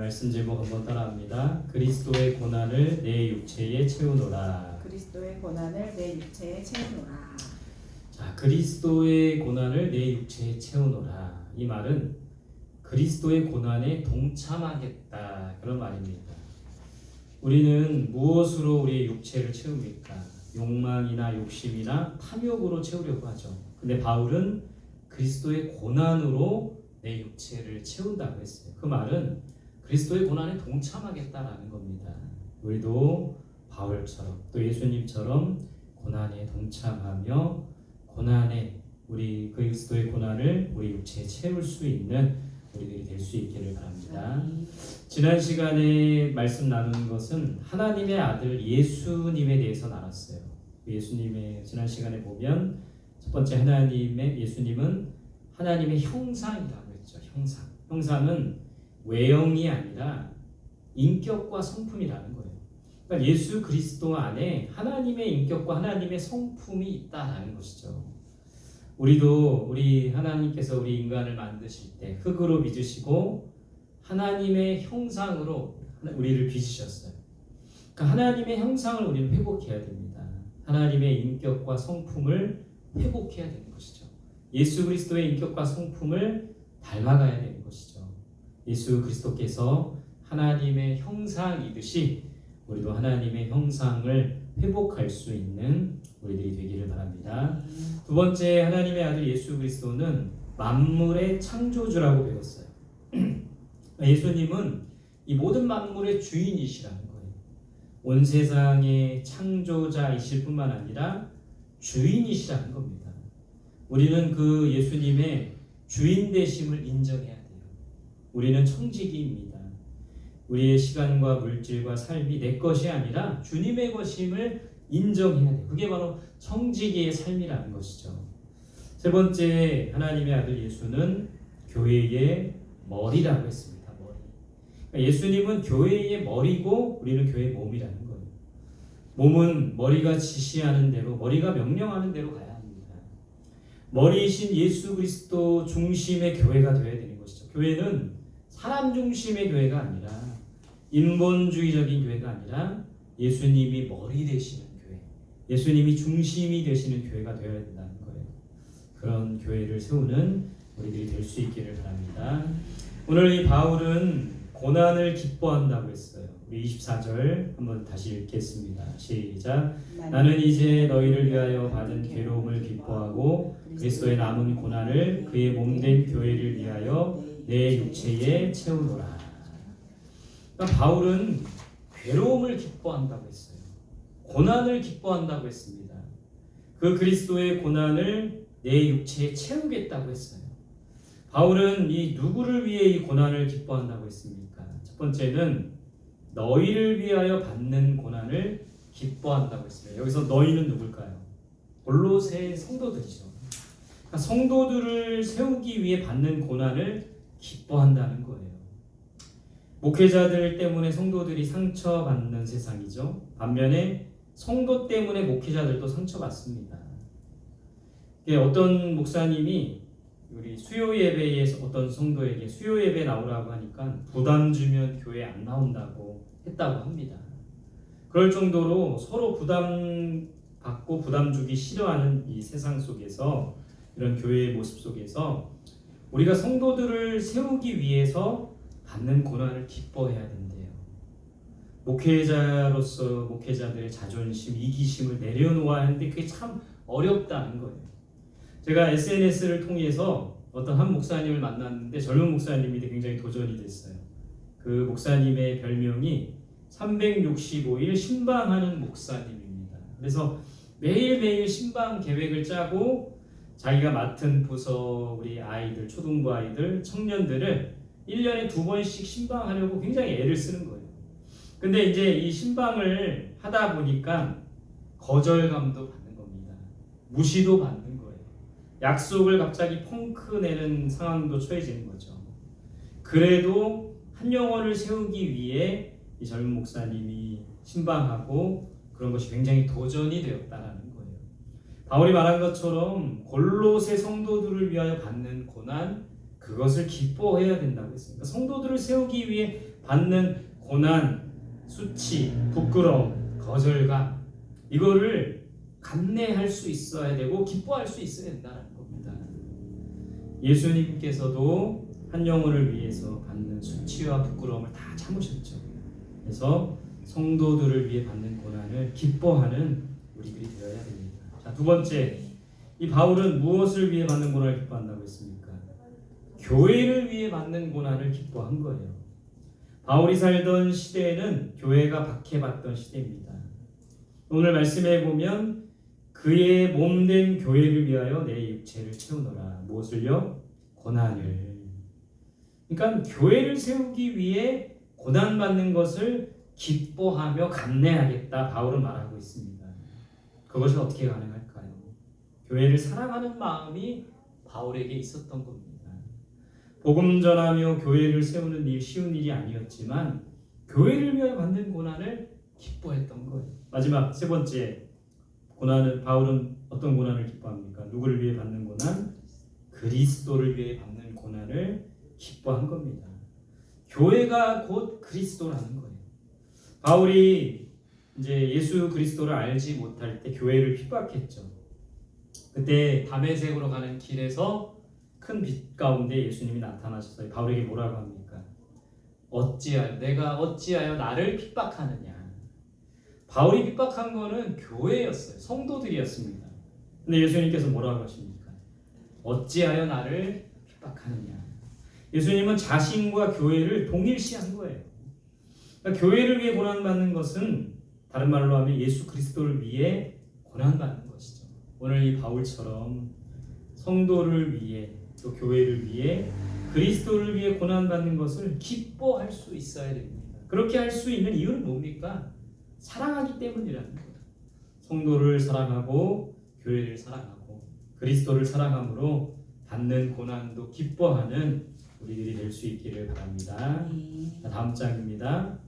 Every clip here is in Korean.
말씀 제목 한번 따라합니다. 그리스도의 고난을 내 육체에 채우노라. 그리스도의 고난을 내 육체에 채우노라. 자, 그리스도의 고난을 내 육체에 채우노라. 이 말은 그리스도의 고난에 동참하겠다, 그런 말입니다. 우리는 무엇으로 우리의 육체를 채웁니까? 욕망이나 욕심이나 탐욕으로 채우려고 하죠. 근데 바울은 그리스도의 고난으로 내 육체를 채운다고 했어요. 그 말은 그리스도의 고난에 동참하겠다라는 겁니다. 우리도 바울처럼 또 예수님처럼 고난에 동참하며 고난에 우리 그리스도의 고난을 우리 육체에 채울 수 있는 우리들이 될 수 있기를 바랍니다. 지난 시간에 말씀 나눈 것은 하나님의 아들 예수님에 대해서 나눴어요. 예수님의 지난 시간에 보면 첫 번째 예수님은 하나님의 형상이라고 했죠. 형상은 외형이 아니라 인격과 성품이라는 거예요. 그러니까 예수 그리스도 안에 하나님의 인격과 하나님의 성품이 있다라는 것이죠. 우리 하나님께서 우리 인간을 만드실 때 흙으로 빚으시고 하나님의 형상으로 우리를 빚으셨어요. 그러니까 하나님의 형상을 우리는 회복해야 됩니다. 하나님의 인격과 성품을 회복해야 되는 것이죠. 예수 그리스도의 인격과 성품을 닮아가야 되는 것이죠. 예수 그리스도께서 하나님의 형상이듯이 우리도 하나님의 형상을 회복할 수 있는 우리들이 되기를 바랍니다. 두 번째, 하나님의 아들 예수 그리스도는 만물의 창조주라고 배웠어요. 예수님은 이 모든 만물의 주인이시라는 거예요. 온 세상의 창조자이실 뿐만 아니라 주인이시라는 겁니다. 우리는 그 예수님의 주인 되심을 인정해야 돼요. 우리는 청지기입니다. 우리의 시간과 물질과 삶이 내 것이 아니라 주님의 것임을 인정해야 돼요. 그게 바로 청지기의 삶이라는 것이죠. 세 번째, 하나님의 아들 예수는 교회의 머리라고 했습니다. 머리. 그러니까 예수님은 교회의 머리고 우리는 교회의 몸이라는 거예요. 몸은 머리가 지시하는 대로, 머리가 명령하는 대로 가야 합니다. 머리이신 예수 그리스도 중심의 교회가 되어야 되는 것이죠. 교회는 사람 중심의 교회가 아니라 인본주의적인 교회가 아니라 예수님이 머리 되시는 교회, 예수님이 중심이 되시는 교회가 되어야 된다는 거예요. 그런 교회를 세우는 우리들이 될 수 있기를 바랍니다. 오늘 이 바울은 고난을 기뻐한다고 했어요. 우리 24절 한번 다시 읽겠습니다. 시작. 나는 이제 너희를 위하여 받은 괴로움을 기뻐하고 그리스도의 남은 고난을 그의 몸된 교회를 위하여 내 육체에 채우노라. 그러니까 바울은 괴로움을 기뻐한다고 했어요. 고난을 기뻐한다고 했습니다. 그 그리스도의 고난을 내 육체에 채우겠다고 했어요. 바울은 이 누구를 위해 이 고난을 기뻐한다고 했습니까? 첫 번째는 너희를 위하여 받는 고난을 기뻐한다고 했습니다. 여기서 너희는 누굴까요? 골로새 성도들이죠. 그러니까 성도들을 세우기 위해 받는 고난을 기뻐한다는 거예요. 목회자들 때문에 성도들이 상처받는 세상이죠. 반면에 성도 때문에 목회자들도 상처받습니다. 어떤 목사님이 우리 수요 예배에서 어떤 성도에게 수요 예배 나오라고 하니까 부담 주면 교회 안 나온다고 했다고 합니다. 그럴 정도로 서로 부담 받고 부담 주기 싫어하는 이 세상 속에서, 이런 교회의 모습 속에서 우리가 성도들을 세우기 위해서 받는 고난을 기뻐해야 된대요. 목회자로서 목회자들의 자존심, 이기심을 내려놓아야 하는데 그게 참 어렵다는 거예요. 제가 SNS를 통해서 어떤 한 목사님을 만났는데 젊은 목사님인데 굉장히 도전이 됐어요. 그 목사님의 별명이 365일 신방하는 목사님입니다. 그래서 매일매일 신방 계획을 짜고 자기가 맡은 부서 우리 아이들, 초등부 아이들, 청년들을 1년에 2번씩 신방하려고 굉장히 애를 쓰는 거예요. 근데 이제 이 신방을 하다 보니까 거절감도 받는 겁니다. 무시도 받는 거예요. 약속을 갑자기 펑크 내는 상황도 처해지는 거죠. 그래도 한 영혼을 세우기 위해 이 젊은 목사님이 신방하고 그런 것이 굉장히 도전이 되었다라는 거예요. 바울이 말한 것처럼 골로새 성도들을 위하여 받는 고난, 그것을 기뻐해야 된다고 했습니다. 성도들을 세우기 위해 받는 고난, 수치, 부끄러움, 거절감 이거를 감내할 수 있어야 되고 기뻐할 수 있어야 된다는 겁니다. 예수님께서도 한 영혼을 위해서 받는 수치와 부끄러움을 다 참으셨죠. 그래서 성도들을 위해 받는 고난을 기뻐하는 우리들이 되어야 됩니다. 자, 두 번째, 이 바울은 무엇을 위해 받는 고난을 기뻐한다고 했습니까? 교회를 위해 받는 고난을 기뻐한 거예요. 바울이 살던 시대에는 교회가 박해받던 시대입니다. 오늘 말씀해 보면 그의 몸된 교회를 위하여 내 육체를 채우노라. 무엇을요? 고난을. 그러니까 교회를 세우기 위해 고난받는 것을 기뻐하며 감내하겠다 바울은 말하고 있습니다. 그것이 어떻게 가능할까요? 교회를 사랑하는 마음이 바울에게 있었던 겁니다. 복음 전하며 교회를 세우는 일 쉬운 일이 아니었지만 교회를 위하여 받는 고난을 기뻐했던 거예요. 마지막 세 번째 고난은 바울은 어떤 고난을 기뻐합니까? 누구를 위해 받는 고난? 그리스도를 위해 받는 고난을 기뻐한 겁니다. 교회가 곧 그리스도라는 거예요. 바울이 이제 예수 그리스도를 알지 못할 때 교회를 핍박했죠. 그때 다메섹으로 가는 길에서 큰 빛 가운데 예수님이 나타나셔서 바울에게 뭐라고 합니까? 내가 어찌하여 나를 핍박하느냐. 바울이 핍박한 거는 교회였어요. 성도들이었습니다. 근데 예수님께서 뭐라고 하십니까? 어찌하여 나를 핍박하느냐. 예수님은 자신과 교회를 동일시한 거예요. 그러니까 교회를 위해 고난받는 것은 다른 말로 하면 예수 그리스도를 위해 고난받는 것이죠. 오늘 이 바울처럼 성도를 위해 또 교회를 위해 그리스도를 위해 고난받는 것을 기뻐할 수 있어야 됩니다. 그렇게 할 수 있는 이유는 뭡니까? 사랑하기 때문이라는 거예요. 성도를 사랑하고 교회를 사랑하고 그리스도를 사랑함으로 받는 고난도 기뻐하는 우리들이 될 수 있기를 바랍니다. 다음 장입니다.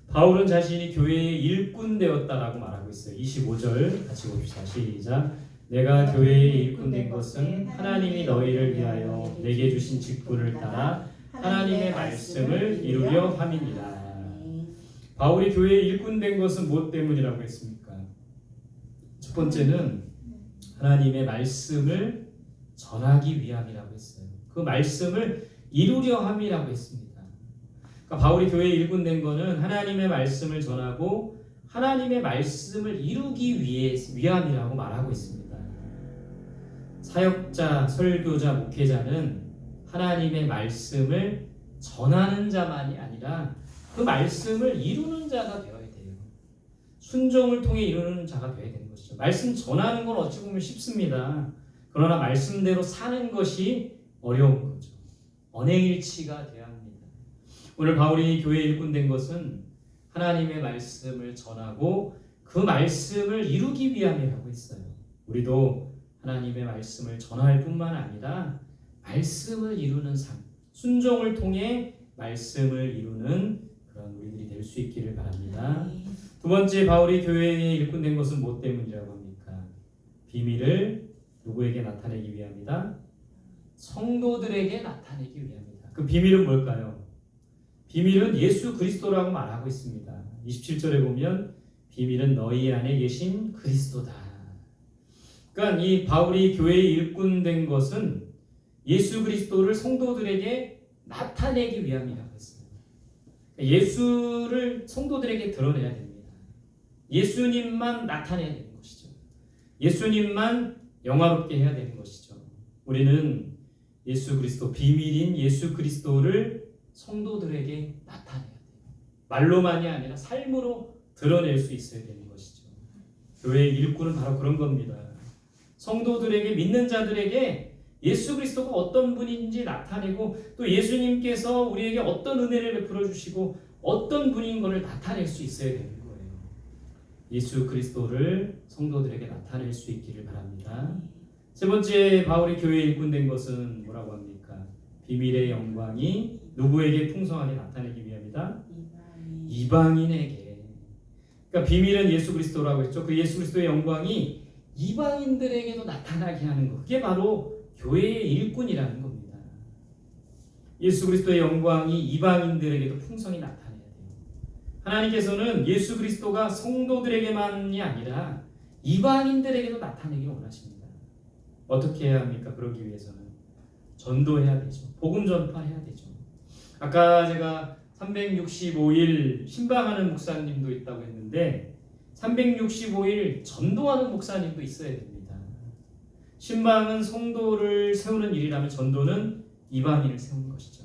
바울은 자신이 교회의 일꾼 되었다라고 말하고 있어요. 25절 같이 봅시다. 시작. 내가 교회의 일꾼 된 것은 하나님이 너희를 위하여 내게 주신 직분을 따라 하나님의 말씀을 이루려 함이니라. 바울이 교회의 일꾼 된 것은 무엇 때문이라고 했습니까? 첫 번째는 하나님의 말씀을 전하기 위함이라고 했어요. 그 말씀을 이루려 함이라고 했습니다. 그러니까 바울이 교회에 일꾼 된 거는 하나님의 말씀을 전하고 하나님의 말씀을 이루기 위함이라고 말하고 있습니다. 사역자, 설교자, 목회자는 하나님의 말씀을 전하는 자만이 아니라 그 말씀을 이루는 자가 되어야 돼요. 순종을 통해 이루는 자가 되어야 되는 것이죠. 말씀 전하는 건 어찌 보면 쉽습니다. 그러나 말씀대로 사는 것이 어려운 거죠. 언행일치가 되어야 합니다. 오늘 바울이 교회 일꾼 된 것은 하나님의 말씀을 전하고 그 말씀을 이루기 위함이라고 했어요. 우리도 하나님의 말씀을 전할 뿐만 아니라 말씀을 이루는 삶, 순종을 통해 말씀을 이루는 그런 우리들이 될 수 있기를 바랍니다. 두 번째, 바울이 교회에 일꾼 된 것은 무엇 때문이라고 합니까? 비밀을 누구에게 나타내기 위함이다? 성도들에게 나타내기 위함이다. 그 비밀은 뭘까요? 비밀은 예수 그리스도라고 말하고 있습니다. 27절에 보면 비밀은 너희 안에 계신 그리스도다. 그러니까 이 바울이 교회에 일꾼 된 것은 예수 그리스도를 성도들에게 나타내기 위함이라고 했어요. 예수를 성도들에게 드러내야 됩니다. 예수님만 나타내야 되는 것이죠. 예수님만 영화롭게 해야 되는 것이죠. 우리는 예수 그리스도, 비밀인 예수 그리스도를 성도들에게 나타내야 돼요. 말로만이 아니라 삶으로 드러낼 수 있어야 되는 것이죠. 교회의 일꾼은 바로 그런 겁니다. 성도들에게, 믿는 자들에게 예수 그리스도가 어떤 분인지 나타내고 또 예수님께서 우리에게 어떤 은혜를 베풀어 주시고 어떤 분인 것을 나타낼 수 있어야 되는 거예요. 예수 그리스도를 성도들에게 나타낼 수 있기를 바랍니다. 세 번째, 바울이 교회에 일꾼 된 것은 뭐라고 합니까? 비밀의 영광이 누구에게 풍성하게 나타내기 위함이다? 이방인에게. 그러니까 비밀은 예수 그리스도라고 했죠. 그 예수 그리스도의 영광이 이방인들에게도 나타나게 하는 것. 그게 바로 교회의 일꾼이라는 겁니다. 예수 그리스도의 영광이 이방인들에게도 풍성히 나타내야 돼요. 하나님께서는 예수 그리스도가 성도들에게만이 아니라 이방인들에게도 나타내기 원하십니다. 어떻게 해야 합니까? 그러기 위해서는 전도해야 되죠. 복음 전파해야 되죠. 아까 제가 365일 신방하는 목사님도 있다고 했는데 365일 전도하는 목사님도 있어야 됩니다. 신방은 성도를 세우는 일이라면 전도는 이방인을 세우는 것이죠.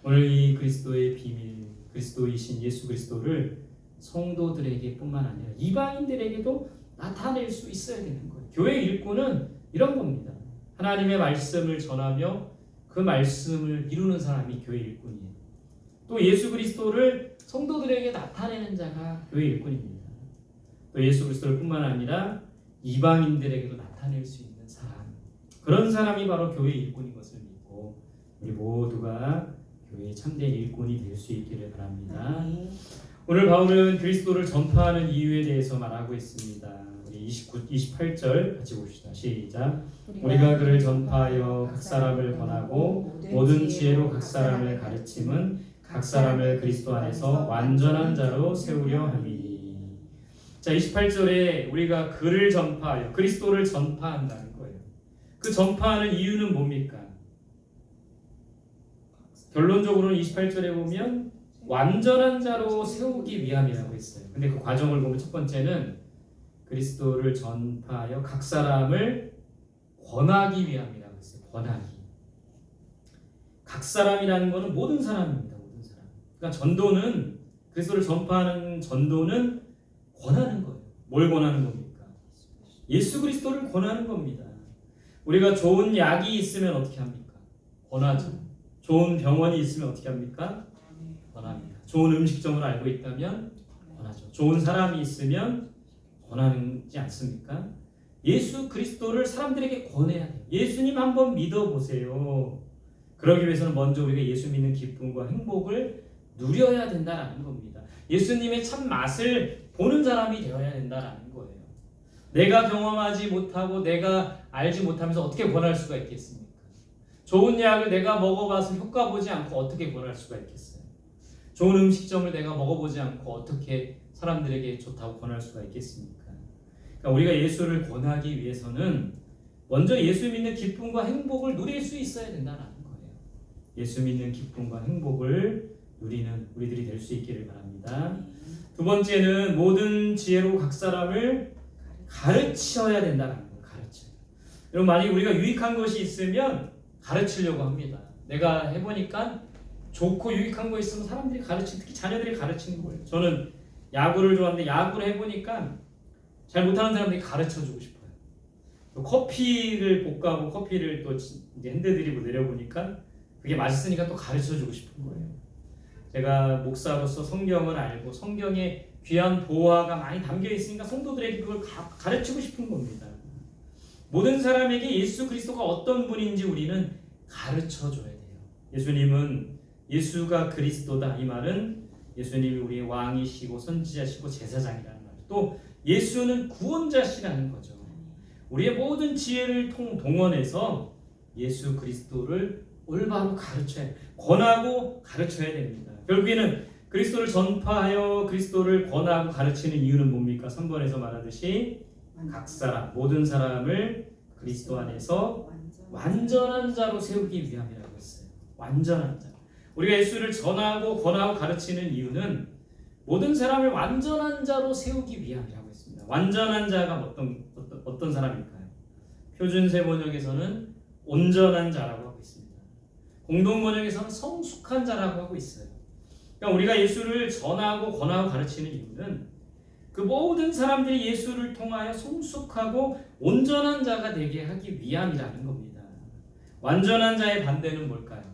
오늘 이 그리스도의 비밀, 그리스도이신 예수 그리스도를 성도들에게 뿐만 아니라 이방인들에게도 나타낼 수 있어야 되는 거예요. 교회 일꾼은 이런 겁니다. 하나님의 말씀을 전하며 그 말씀을 이루는 사람이 교회 일꾼이에요. 또 예수 그리스도를 성도들에게 나타내는 자가 교회 일꾼입니다. 또 예수 그리스도를 뿐만 아니라 이방인들에게도 나타낼 수 있는 사람, 그런 사람이 바로 교회 일꾼인 것을 믿고 우리 모두가 교회의 참된 일꾼이 될 수 있기를 바랍니다. 오늘 바울은 그리스도를 전파하는 이유에 대해서 말하고 있습니다. 우리 28절 같이 봅시다. 시작. 우리가 그를 전파하여 각 사람을 권하고 모든 지혜로 각 사람을 가르침은 각 사람을 그리스도 안에서 완전한 자로 세우려 함이니. 자, 28절에 우리가 그를 전파하여 그리스도를 전파한다는 거예요. 그 전파하는 이유는 뭡니까? 결론적으로는 28절에 보면 완전한 자로 세우기 위함이라고 했어요. 근데 그 과정을 보면 첫 번째는 그리스도를 전파하여 각 사람을 권하기 위함이라고 했어요. 권하기. 각 사람이라는 것은 모든 사람입니다. 모든 사람. 그러니까 전도는 그리스도를 전파하는 전도는 권하는 거예요. 뭘 권하는 겁니까? 예수 그리스도를 권하는 겁니다. 우리가 좋은 약이 있으면 어떻게 합니까? 권하죠. 좋은 병원이 있으면 어떻게 합니까? 권합니다. 좋은 음식점을 알고 있다면 권하죠. 좋은 사람이 있으면 권하지 않습니까? 예수 그리스도를 사람들에게 권해야 돼요. 예수님 한번 믿어보세요. 그러기 위해서는 먼저 우리가 예수 믿는 기쁨과 행복을 누려야 된다는 겁니다. 예수님의 참 맛을 보는 사람이 되어야 된다는 거예요. 내가 경험하지 못하고 내가 알지 못하면서 어떻게 권할 수가 있겠습니까? 좋은 약을 내가 먹어봐서 효과 보지 않고 어떻게 권할 수가 있겠어요? 좋은 음식점을 내가 먹어보지 않고 어떻게 사람들에게 좋다고 권할 수가 있겠습니까? 그러니까 우리가 예수를 권하기 위해서는 먼저 예수 믿는 기쁨과 행복을 누릴 수 있어야 된다는 거예요. 예수 믿는 기쁨과 행복을 누리는 우리들이 될 수 있기를 바랍니다. 두 번째는 모든 지혜로 각 사람을 가르쳐야 된다는 거예요. 가르쳐. 여러분, 만약 우리가 유익한 것이 있으면 가르치려고 합니다. 내가 해보니까 좋고 유익한 거 있으면 사람들이 특히 자녀들이 가르치는 거예요. 저는 야구를 좋아하는데 야구를 해보니까 잘 못하는 사람들이 가르쳐주고 싶어요. 또 커피를 볶아고 커피를 또 이제 핸드드립으로 내려보니까 그게 맛있으니까 또 가르쳐주고 싶은 거예요. 제가 목사로서 성경을 알고 성경에 귀한 보화가 많이 담겨 있으니까 성도들에게 그걸 가르치고 싶은 겁니다. 모든 사람에게 예수 그리스도가 어떤 분인지 우리는 가르쳐줘야 돼요. 예수님은 예수가 그리스도다, 이 말은 예수님이 우리의 왕이시고 선지자시고 제사장이라는 말. 또 예수는 구원자시라는 거죠. 우리의 모든 지혜를 동원해서 예수 그리스도를 올바로 가르쳐야, 권하고 가르쳐야 됩니다. 결국에는 그리스도를 전파하여 그리스도를 권하고 가르치는 이유는 뭡니까? 3번에서 말하듯이 각 사람, 모든 사람을 그리스도 안에서 완전한 자로 세우기 위함이라고 했어요. 완전한 자. 우리가 예수를 전하고 권하고 가르치는 이유는 모든 사람을 완전한 자로 세우기 위함이라고 했습니다. 완전한 자가 어떤 사람일까요? 표준세 번역에서는 온전한 자라고 하고 있습니다. 공동 번역에서는 성숙한 자라고 하고 있어요. 그러니까 우리가 예수를 전하고 권하고 가르치는 이유는 그 모든 사람들이 예수를 통하여 성숙하고 온전한 자가 되게 하기 위함이라는 겁니다. 완전한 자의 반대는 뭘까요?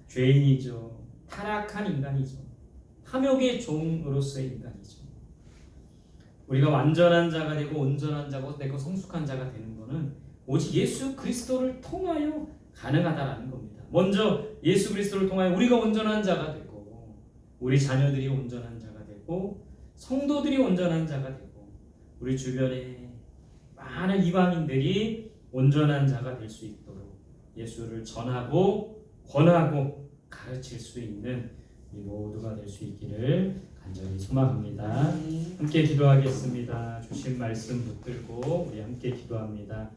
죄인이죠. 타락한 인간이죠. 탐욕의 종으로서의 인간이죠. 우리가 완전한 자가 되고 온전한 자가 되고 성숙한 자가 되는 것은 오직 예수 그리스도를 통하여 가능하다라는 겁니다. 먼저 예수 그리스도를 통하여 우리가 온전한 자가 되고 우리 자녀들이 온전한 자가 되고 성도들이 온전한 자가 되고 우리 주변에 많은 이방인들이 온전한 자가 될 수 있도록 예수를 전하고 권하고 가르칠 수 있는 우리 모두가 될 수 있기를 간절히 소망합니다. 함께 기도하겠습니다. 주신 말씀 붙들고 우리 함께 기도합니다.